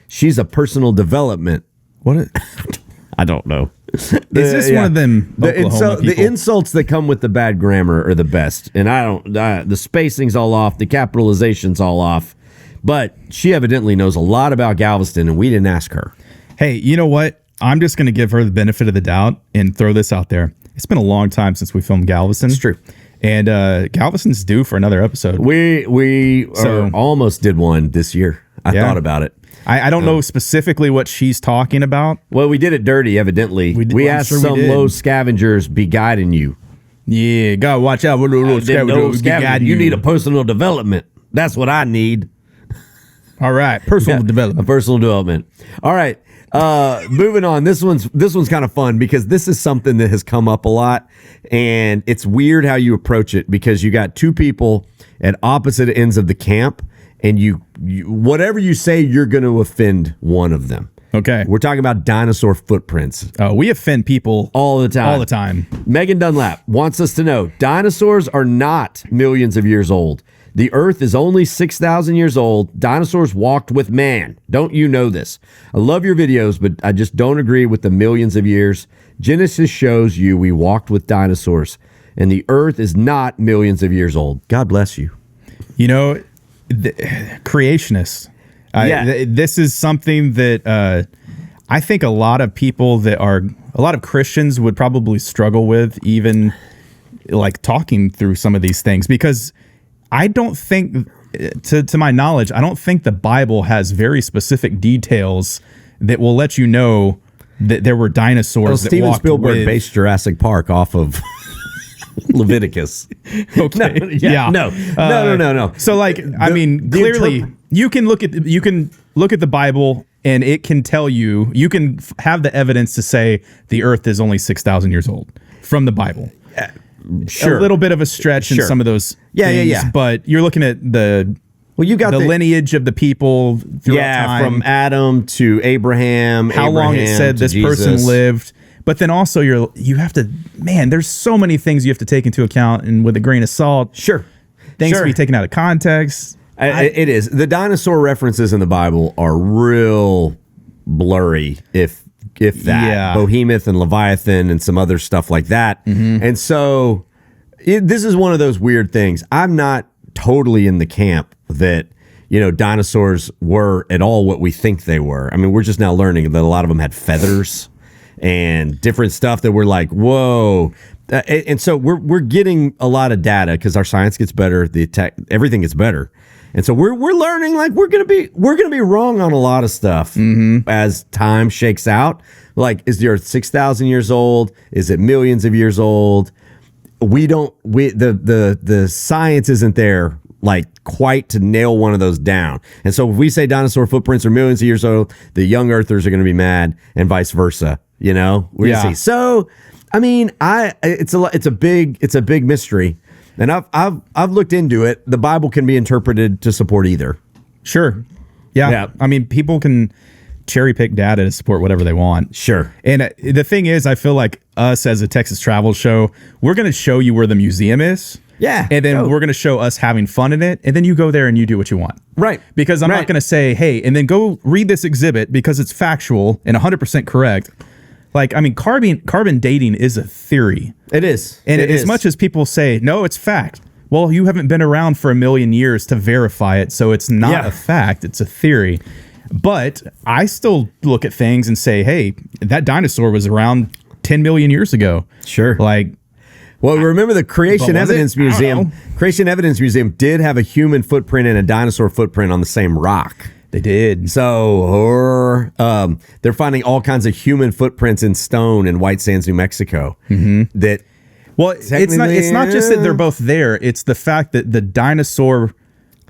She's a personal development. I don't know. Is this one of them Oklahoma people? The insults that come with the bad grammar are the best. And the spacing's all off. The capitalization's all off. But she evidently knows a lot about Galveston, and we didn't ask her. Hey, you know what? I'm just going to give her the benefit of the doubt and throw this out there. It's been a long time since we filmed Galveston. It's true. And Galveston's due for another episode. We almost did one this year. I thought about it. I don't know specifically what she's talking about. Well, we did it dirty, evidently. We asked some low scavengers be guiding you. Yeah, gotta watch out with little scavengers. You need a personal development. That's what I need. All right, personal development. A personal development. All right. Moving on. This one's kind of fun because this is something that has come up a lot, and it's weird how you approach it because you got two people at opposite ends of the camp, and you whatever you say, you're going to offend one of them. Okay. We're talking about dinosaur footprints. Oh, we offend people all the time. All the time. Megan Dunlap wants us to know dinosaurs are not millions of years old. The Earth is only 6,000 years old. Dinosaurs walked with man. Don't you know this? I love your videos, but I just don't agree with the millions of years. Genesis shows you we walked with dinosaurs, and the Earth is not millions of years old. God bless you. You know, creationists. This is something that I think a lot of Christians would probably struggle with, even like talking through some of these things, because I don't think, to my knowledge, I don't think the Bible has very specific details that will let you know that there were dinosaurs that Steven walked Spielberg based Jurassic Park off of Leviticus. Okay. No. So, like, I mean, clearly, you can look at the Bible, and it can tell you. You can have the evidence to say the Earth is only 6,000 years old from the Bible. Sure. A little bit of a stretch in some of those things, but you're looking at the lineage of the people throughout time. From Adam to Abraham, how long it said this person lived. But then also you have to, there's so many things you have to take into account, and with a grain of salt. Sure. Things to be taken out of context. It is. The dinosaur references in the Bible are real blurry, if that. Behemoth and Leviathan and some other stuff like that. Mm-hmm. And so this is one of those weird things. I'm not totally in the camp that, dinosaurs were at all what we think they were. I mean, we're just now learning that a lot of them had feathers and different stuff that we're like, whoa. And so we're getting a lot of data because our science gets better, everything gets better. And so we're learning, like, we're gonna be wrong on a lot of stuff as time shakes out. Like, is the Earth 6,000 years old? Is it millions of years old? The science isn't there like quite to nail one of those down. And so if we say dinosaur footprints are millions of years old, the young Earthers are going to be mad, and vice versa. We're gonna see. So, I mean, it's a big mystery. And I've looked into it. The Bible can be interpreted to support either. Sure. Yeah. I mean, people can cherry pick data to support whatever they want. Sure. And the thing is, I feel like us as a Texas travel show, we're going to show you where the museum is. Yeah. And then we're going to show us having fun in it. And then you go there and you do what you want. Right. Because I'm not going to say, hey, and then go read this exhibit because it's factual and 100% correct. Like, I mean, carbon dating is a theory. It is. And It as is. much as people say, no, it's fact. Well, you haven't been around for 1,000,000 years to verify it, so it's not a fact. It's a theory. But I still look at things and say, hey, that dinosaur was around 10 million years ago. Sure. Like, well, remember the Creation But was it? Evidence I don't Museum. know. Creation Evidence Museum did have a human footprint and a dinosaur footprint on the same rock. they did. So they're finding all kinds of human footprints in stone in White Sands, New Mexico. That Well, it's not just that they're both there. It's the fact that the dinosaur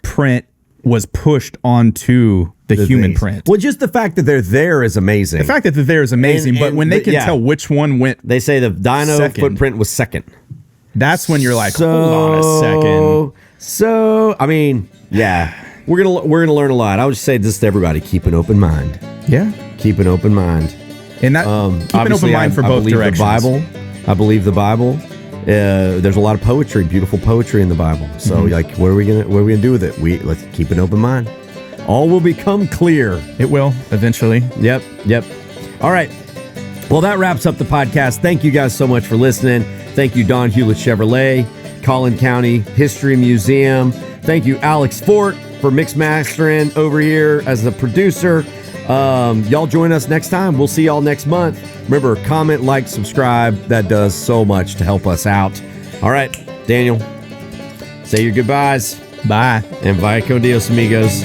print was pushed onto the human things. print. Well, just the fact that they're there is amazing. The fact that they're there is amazing, but when they can yeah. tell which one went, They say the dino Second. footprint was second. that's when you're like, hold on a second. So I mean, yeah, we're gonna learn a lot. I would just say this to everybody: keep an open mind. Yeah. Keep an open mind. And that keep an open Obviously, mind for I both believe directions. The Bible. I believe the Bible. There's a lot of poetry, beautiful poetry in the Bible. So, like, what are we gonna do with it? Let's keep an open mind. All will become clear. It will eventually. Yep. All right. Well, that wraps up the podcast. Thank you guys so much for listening. Thank you, Don Hewlett Chevrolet, Collin County History Museum. Thank you, Alex Fort, for mix mastering over here as the producer. Y'all join us next time. We'll see y'all next month. Remember, comment, like, subscribe. That does so much to help us out. All right, Daniel, say your goodbyes. Bye. And vaya con Dios, amigos.